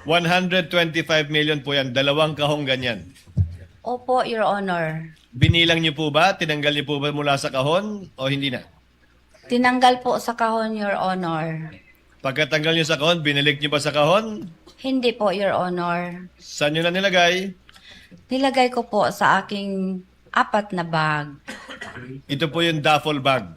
125 million po yan. Dalawang kahong ganyan. Opo, Your Honor. Binilang niyo po ba? Tinanggal niyo po ba mula sa kahon o hindi na? Tinanggal po sa kahon, Your Honor. Pagkatanggal niyo sa kahon, binalik niyo ba sa kahon? Hindi po, Your Honor. Saan niyo na nilagay? Nilagay ko po sa aking 4 na bag. Ito po yung duffel bag.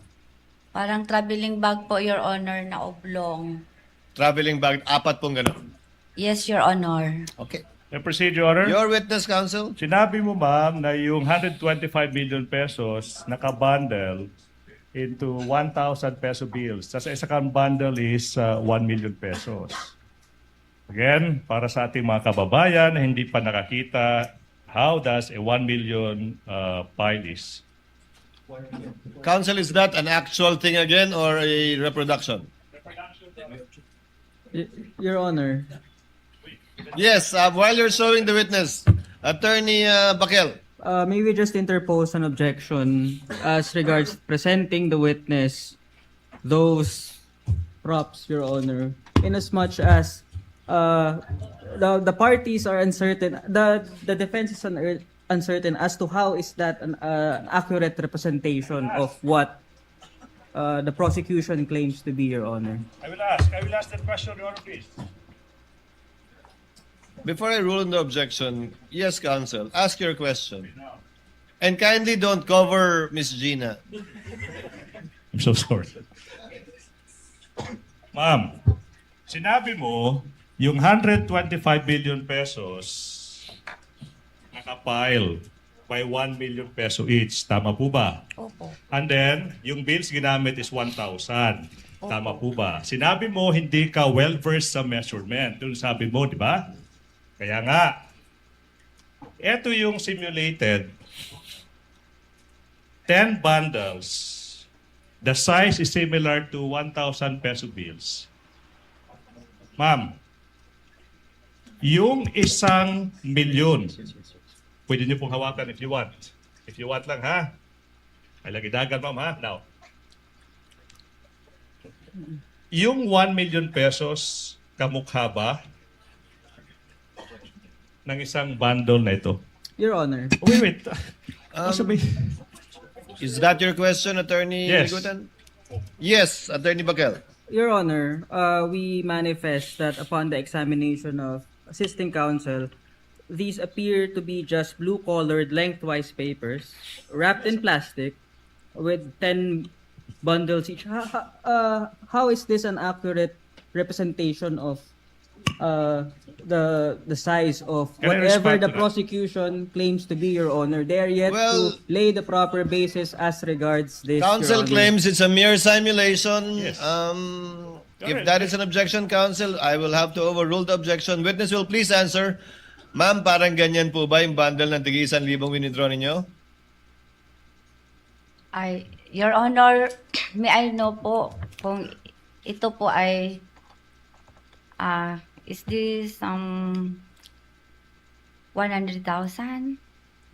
Parang traveling bag po, Your Honor, na oblong. Traveling bag, 4 pong gano'n. Yes, Your Honor. Okay. May proceed, Your Honor. Your witness, counsel. Sinabi mo, ma'am, na yung 125 million pesos nakabundle into 1,000 peso bills. Sa isang bundle is 1 million pesos. Again, para sa ating mga kababayan na hindi pa nakakita, how does a 1 million pile is? Counsel, is that an actual thing again or a reproduction? Your Honor, Yes, while you're showing the witness, Attorney Bakel. may we just interpose an objection as regards presenting the witness those props, Your Honor, in as much as the parties are uncertain, the defense is uncertain as to how is that an accurate representation of what the prosecution claims to be, Your Honor. I will ask that question, Your Honor, please. Before I rule on the objection, yes, counsel, ask your question. And kindly don't cover Miss Gina. I'm so sorry. Ma'am, sinabi mo yung 125 billion pesos nakapile by 1 million peso each. Tama po ba? Opo. And then, yung bills ginamit is 1,000. Tama po ba? Sinabi mo hindi ka well-versed sa measurement. Yung sabi mo, di ba? Kaya nga, eto yung simulated 10 bundles. The size is similar to 1,000 peso bills. Ma'am, yung 1 milyon, pwede niyo pong hawakan if you want. If you want lang, ha? Ay, lagi dagan, ma'am, ha? Now, yung 1 million pesos, kamukha ba ng isang bundle na ito? Your Honor, Wait. Sabi, Is that your question, Attorney Yes. Ligutan? Yes, Attorney Bakel. Your Honor, we manifest that upon the examination of assisting counsel, these appear to be just blue-colored lengthwise papers wrapped in plastic with 10 bundles each. How is this an accurate representation of the size of Can I whatever respond the to that? prosecution claims to be, Your Honor? They are yet Well, to lay the proper basis as regards this, Your Counsel Honor. claims it's a mere simulation. Yes. If that is an objection, counsel, I will have to overrule the objection. Witness will please answer. Ma'am, parang ganyan po ba yung bundle ng tigi 1,000 winidraw ninyo? Your Honor, may I know po kung ito po ay is this 100,000?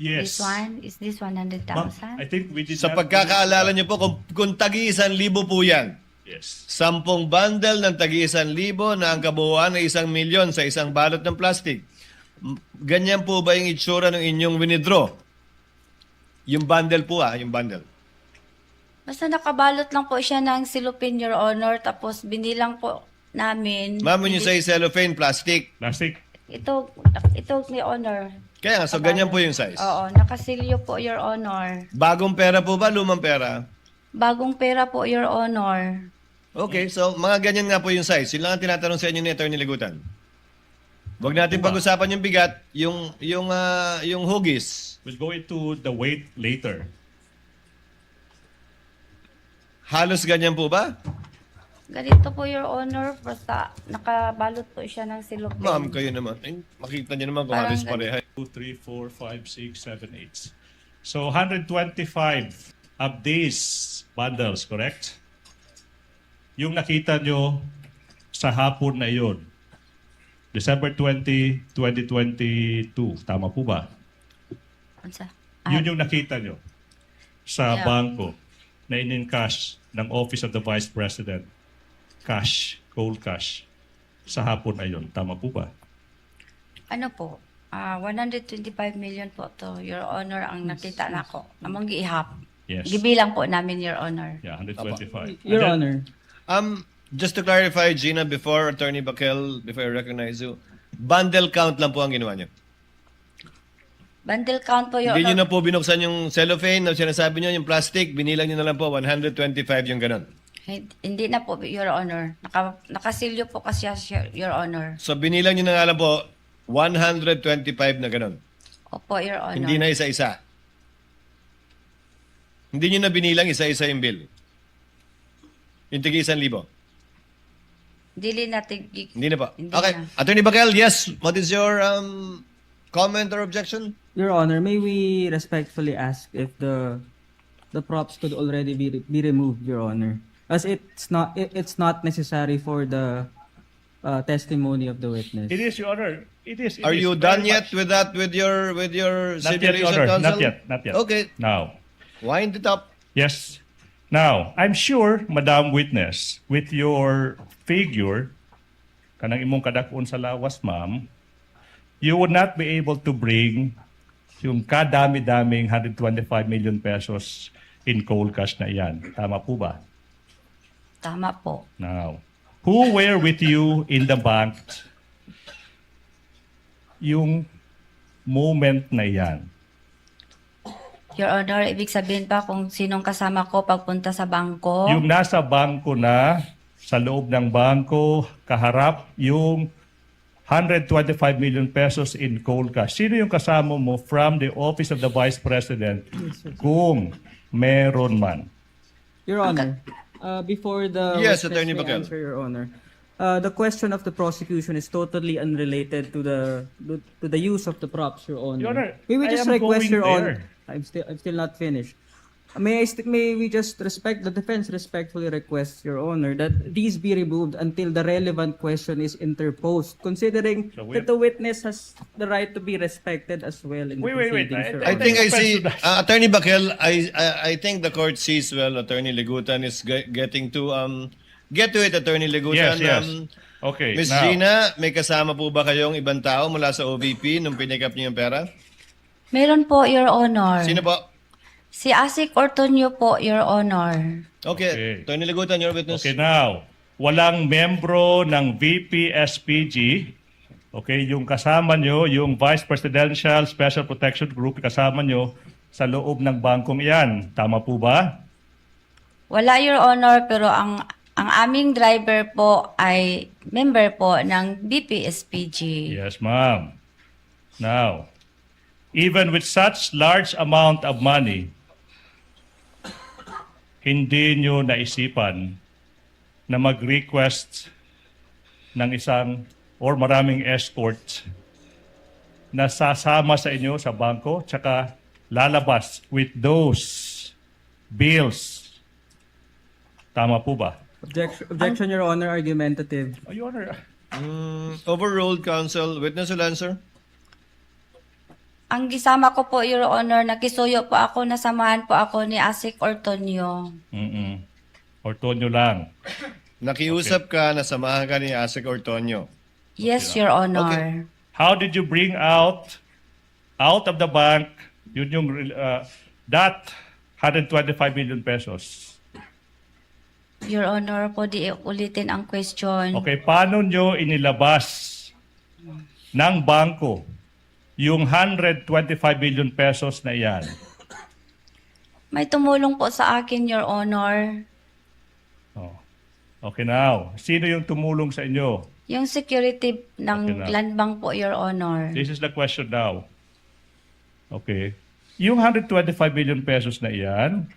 yes. This one? Is this Ma'am, 100,000? I think we did Sa not- pagkakaalala niyo po, kung tagi 1,000 po yan, Yes. 10 bundle ng tagi 1,000 na ang kabuuan ay 1,000,000 sa isang balot ng plastic. Ganyan po ba yung itsura ng inyong winidraw? Yung bundle po yung bundle. Basta nakabalot lang po siya ng silupin, Your Honor, tapos binilang po namin. Ma'am, when you say cellophane, plastic. Plastic. Ito, Your Honor. Kaya nga, so ganyan po yung size. Oo, nakasilyo po, Your Honor. Bagong pera po ba, lumang pera? Bagong pera po, Your Honor. Okay, so mga ganyan nga po yung size. Yun lang ang tinatanong sa inyo ni Attorney Ligutan. Huwag natin pag-usapan yung bigat, yung hugis. We'll go into the weight later. Halos ganyan po ba? Ganito po, Your Honor, basta nakabalot po siya ng silupin. Ma'am, kayo naman. Ay, makita niyo naman kung Parang halos pareha. 2, 3, 4, 5, 6, 7, 8. So 125 of these bundles, correct? Yung nakita nyo sa hapon na iyon, December 20, 2022, tama po ba? Ansa? Yun yung nakita nyo sa Yeah. bangko na in-encash ng Office of the Vice President. Cash, cold cash, sa hapon na yun. Tama po ba? Ano po? 125 million po to, Your Honor, ang nakita na ko. Among giihap. Yes. Gibilang po namin, Your Honor. Yeah, 125. Your And then- Honor. Just to clarify, Gina, before Attorney Bakel, before I recognize you, bundle count lang po ang ginawa niyo. Bundle count po, Your Hindi niyo Honor. na po binuksan yung cellophane na sinasabi niyo, yung plastic, binilang niyo na lang po, 125 yung ganun. Hindi na po, Your Honor. Nakasilyo po kasi siya, Your Honor. So binilang niyo na nga lang po, 125 na ganun. Opo, Your Honor. Hindi na isa-isa. Hindi niyo na binilang isa-isa yung bill. Yung tigi 1,000. Dili na tig... Hindi na po. Hindi Okay. na. Attorney Bakel, yes, what is your comment or objection? Your Honor, may we respectfully ask if the props could already be removed, Your Honor, as it's not necessary for the testimony of the witness. It is, Your Honor. It is. Are you done very yet much. with that with your Not yet, Your simulation Honor. counsel? Not yet. Okay. Now. Wind it up. Yes. Now, I'm sure, Madam Witness, with your figure, kanang imong kadakon sa lawas, ma'am, you would not be able to bring yung kadami-daming 125 million pesos in cold cash na iyan. Tama po ba? Tama po. Now, who were with you in the bank yung moment na iyan? Your Honor, ibig sabihin pa kung sinong kasama ko pagpunta sa bangko. Yung nasa bangko na, sa loob ng bangko, kaharap yung 125 million pesos in cold cash. Sino yung kasama mo from the office of the Vice President kung meron man? Your Honor, before the Yes, witness Attorney may Bakel. answer, Your Honor, the question of the prosecution is totally unrelated to the use of the props, Your Honor. Your Honor, may we I just am request, going Your Honor? there. I'm still not finished. May we just the defense respectfully request, Your Honor, that these be removed until the relevant question is interposed, considering So we- that the witness has the right to be respected as well in the Wait. proceedings, Your I Honor. think I Offense see, to that. Attorney Bakel, I think the court sees well, Attorney Legutan is getting to, get to it, Attorney Legutan. Yes. Okay, Miss now, Gina, may kasama po ba kayong ibang tao mula sa OVP nung pinikap niyo yung pera? Meron po, Your Honor. Sino po? Si Asik Ortonio po, Your Honor. Okay. Okay. Attorney Legutan, your witness. Okay, now, walang membro ng VP-SPG, okay, yung kasama nyo, yung Vice Presidential Special Protection Group, kasama nyo sa loob ng bangkong iyan. Tama po ba? Wala, Your Honor, pero ang aming driver po ay member po ng BPSPG. Yes, ma'am. Now, even with such large amount of money, hindi nyo naisipan na mag-request ng isang or maraming escort na sasama sa inyo sa bangko tsaka lalabas with those bills. Tama po ba? Objection, Your Honor, argumentative. Oh, Your Honor. Overruled, counsel. Witness will answer. Ang gisama ko po, Your Honor, nakisuyo po ako, nasamahan po ako ni Asik Ortonio. Ortonio lang. Nakiusap ka, nasamahan ka ni Asik Ortonio. Yes, Your Honor. Okay. How did you bring out of the bank yun yung that 125 million pesos? Your Honor, po di ulitin ang question. Okay, paano nyo inilabas ng bangko yung 125 million pesos na yan? May tumulong po sa akin, Your Honor. Oh. Okay, now, sino yung tumulong sa inyo? Yung security ng Okay na. land bank po, Your Honor. This is the question now. Okay. Yung 125 million pesos na yan,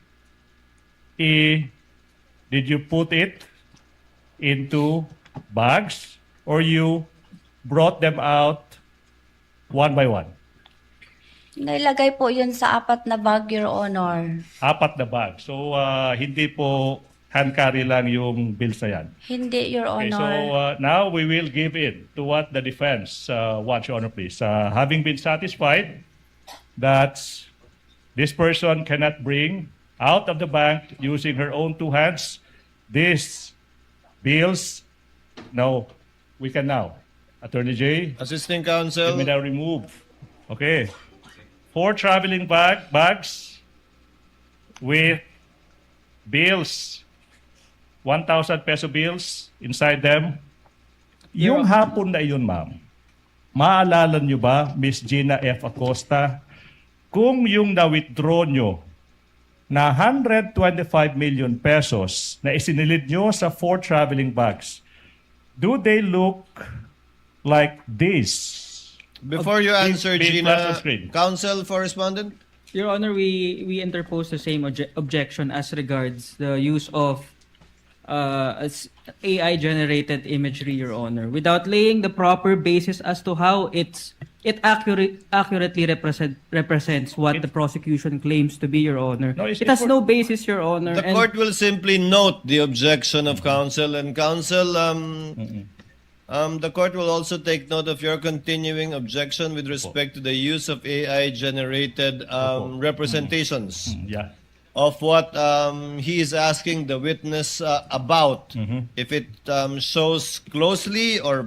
did you put it into bags or you brought them out one by one? Nailagay po yun sa 4 na bag, Your Honor. 4 na bag. So, hindi po hand carry lang yung bills na yan. Hindi, Your Okay, so Honor. now we will give in to what the defense wants, Your Honor, please. Having been satisfied that this person cannot bring out of the bank using her own 2 hands these bills, no, we can now Attorney J, Assisting you counsel. may now remove. Okay. 4 traveling bags with bills, 1,000 peso bills inside them. Yung hapon na yun, ma'am, maalala nyo ba, Miss Gina F. Acosta, kung yung na-withdraw nyo na 125 million pesos na isinilid nyo sa 4 traveling bags, do they look like this? Before you answer, Being flashed on Gina, screen. counsel for respondent. Your Honor, we interpose the same objection as regards the use of AI-generated imagery, Your Honor, without laying the proper basis as to how it accurately represents what the prosecution claims to be, Your Honor. No, it has no basis, Your Honor. The and- court will simply note the objection of counsel, and counsel, the court will also take note of your continuing objection with respect to the use of AI-generated representations Yeah. of what he is asking the witness about. If it shows closely or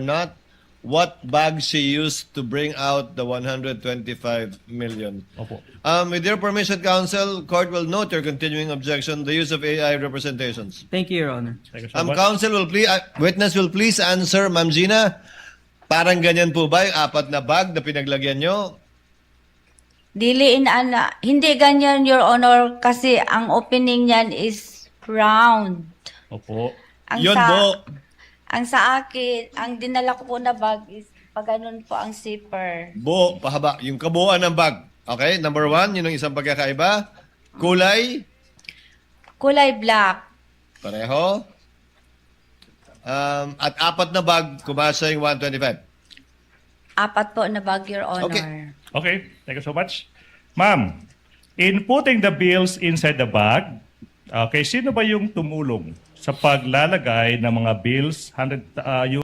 not, what bag she used to bring out the 125 million. Opo. With your permission, counsel, court will note your continuing objection, the use of AI representations. Thank you, Your Honor. Thank you so much. Counsel will please, witness will please answer, Ma'am Gina. Parang ganyan po ba yung 4 na bag na pinaglagyan nyo? Hindi ganyan, Your Honor, kasi ang opening niyan is round. Opo. Yun po. Ang sa akin, ang dinala ko po na bag is pag ganun po ang zipper. Buo, pahaba. Yung kabuuan ng bag. Okay, number 1, yun ang isang pagkakaiba. Kulay, Kulay black. pareho. At 4 na bag, kumasa yung 125. 4 po na bag, Your Honor. Okay. Okay, thank you so much. Ma'am, in putting the bills inside the bag, okay, sino ba yung tumulong sa paglalagay ng mga bills? Yung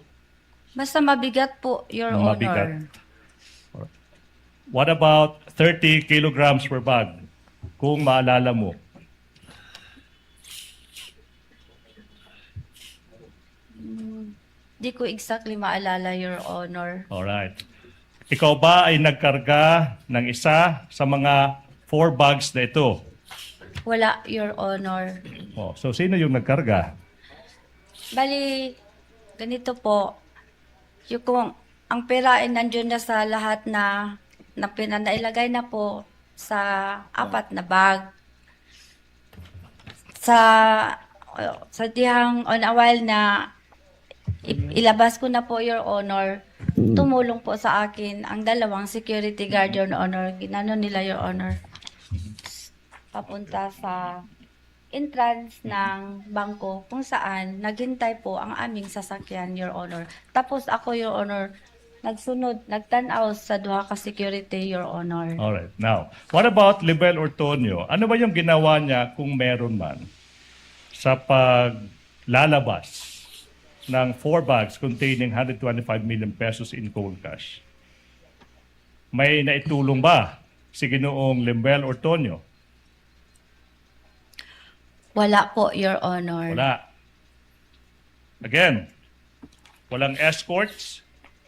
Basta mabigat po, Your mabigat. Honor. What about 30 kilograms per bag? Kung maalala mo. Di ko exactly maalala, Your Honor. Alright. Ikaw ba ay nagkarga ng isa sa mga 4 bags na ito? Wala, Your Honor. Oh, so sino yung nagkarga? Bali, ganito po. Yung kung ang pera ay nandiyon na sa lahat na nailagay na po sa 4 na bag. Sa dihang on a while na ilabas ko na po, Your Honor, tumulong po sa akin ang 2 security guard, Your Honor. Ginano nila, Your Honor, papunta sa entrance ng bangko kung saan naghintay po ang aming sasakyan, Your Honor. Tapos ako, Your Honor, nagtanaw sa 2 ka security, Your Honor. Alright. Now, what about Libel Ortonio? Ano ba yung ginawa niya kung meron man sa paglalabas ng 4 bags containing 125 million pesos in cold cash? May naitulong ba si Ginoong Libel Ortonio? Wala po, Your Honor. Wala. Again, walang escorts,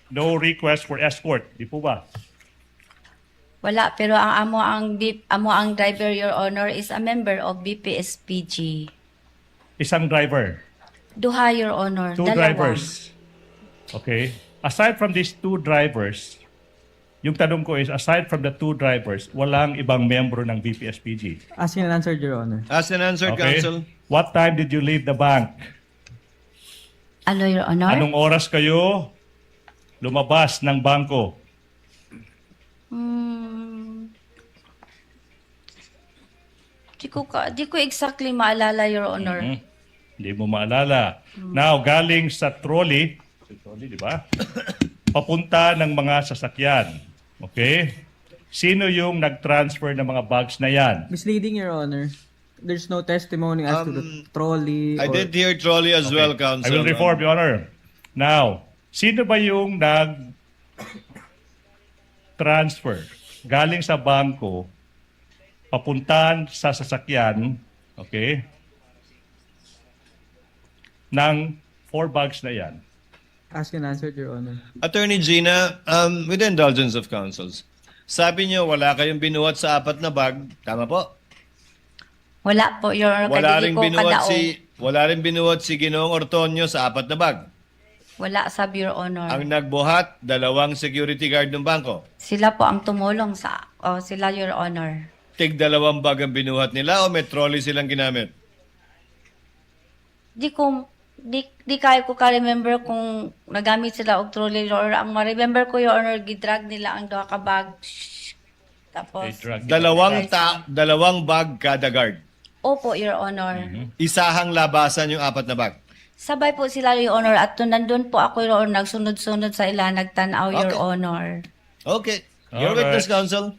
no request for escort. Di po ba? Wala, pero ang amo ang driver, Your Honor, is a member of BPSPG. Isang driver. 2, Your Honor. 2 2 drivers. Okay. Aside from these 2 drivers, yung tanong ko is, aside from the 2 drivers, walang ibang membro ng BPSPG. Asking and answered, Your Honor. Ask and answer, Okay? counsel. What time did you leave the bank? Ano, Your Honor? Anong oras kayo lumabas ng bangko? Di ko exactly maalala, Your Honor. Hindi mo maalala. Now, galing sa trolley, di ba? Papunta ng mga sasakyan. Okay? Sino yung nag-transfer ng mga bags na yan? Misleading, Your Honor. There's no testimony as to the trolley. I or- did hear trolley as well, counsel. I will reform, Your Honor. Now, sino ba yung nag-transfer galing sa bangko, papuntahan sa sasakyan, okay, ng 4 bags na yan? asked and answered, Your Honor. Attorney Gina, with the indulgence of counsels, sabi niyo wala kayong binuhat sa 4 na bag, tama po? Wala po, Your Honor. Wala Kadili rin ko binuhat kadaog. wala rin binuhat si Ginoong Ortonio sa 4 na bag. Wala, sabi Your Honor. Ang nagbuhat, 2 security guard ng bangko. Sila po ang tumulong sa, sila Your Honor. Tig 2 bag ang binuhat nila o may trolley silang ginamit? Di kayo ko ka-remember kung nagamit sila og trolley or ang ma-remember ko Your Honor gidrag nila ang duha ka bag. Tapos Dalawang bag kada guard. opo Your Honor. Isahang labasan yung 4 na bag. Sabay po sila Your Honor at nandun po ako Your Honor nagsunod-sunod sa ila nagtan-aw Your Okay. Honor. Okay. Your Alright. witness, counsel.